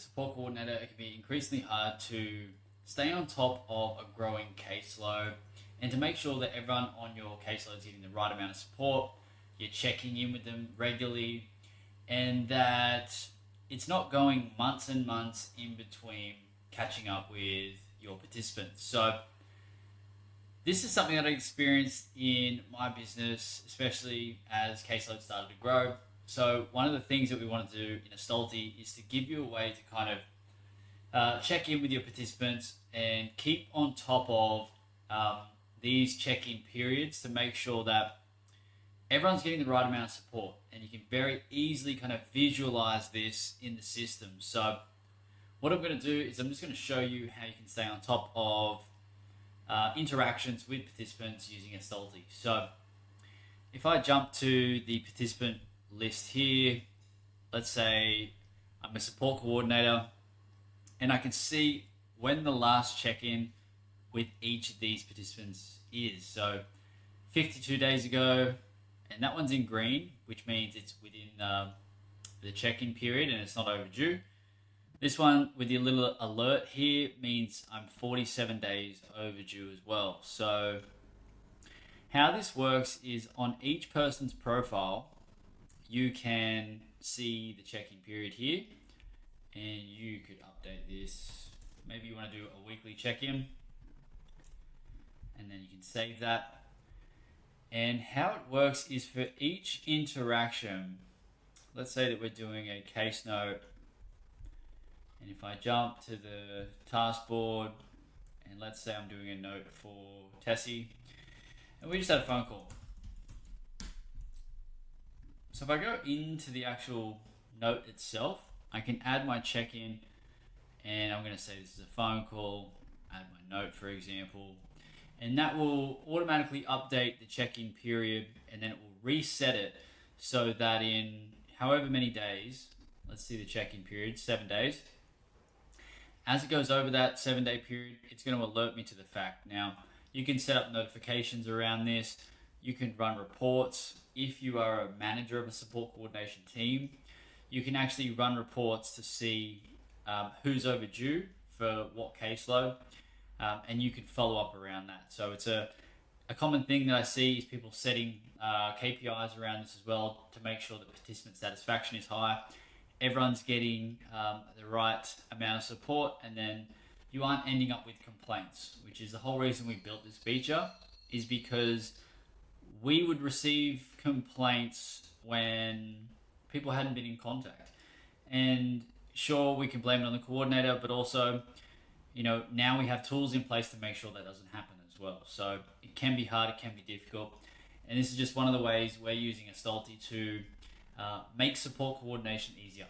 support coordinator, it can be increasingly hard to stay on top of a growing caseload and to make sure that everyone on your caseload is getting the right amount of support, you're checking in with them regularly, and that it's not going months and months in between catching up with your participants. So this is something that I experienced in my business, especially as caseload started to grow. So one of the things that we want to do in Astalty is to give you a way to kind of check in with your participants and keep on top of these check-in periods to make sure that everyone's getting the right amount of support, and you can very easily kind of visualize this in the system. So what I'm going to do is I'm just going to show you how you can stay on top of interactions with participants using Astalty. So if I jump to the participant list here, let's say I'm a support coordinator, and I can see when the last check-in with each of these participants is. So 52 days ago, and that one's in green, which means it's within the check-in period and it's not overdue. This one with the little alert here means I'm 47 days overdue as well. So how this works is on each person's profile, you can see the check-in period here, and you could update this. Maybe you want to do a weekly check-in, and then you can save that. And how it works is for each interaction, let's say that we're doing a case note, and if I jump to the task board, and let's say I'm doing a note for Tessie, and we just had a phone call. So if I go into the actual note itself, I can add my check-in, and I'm going to say this is a phone call, add my note for example, and that will automatically update the check-in period, and then it will reset it so that in however many days, let's see the check-in period, 7 days, as it goes over that 7-day period, it's going to alert me to the fact. Now, you can set up notifications around this. You can run reports. If you are a manager of a support coordination team, you can actually run reports to see who's overdue for what caseload, and you can follow up around that. So it's a common thing that I see is people setting KPIs around this as well to make sure that participant satisfaction is high. Everyone's getting the right amount of support, and then you aren't ending up with complaints, which is the whole reason we built this feature, is because we would receive complaints when people hadn't been in contact. And sure, we can blame it on the coordinator, but also, now we have tools in place to make sure that doesn't happen as well. So it can be hard, it can be difficult. And this is just one of the ways we're using Astalty to make support coordination easier.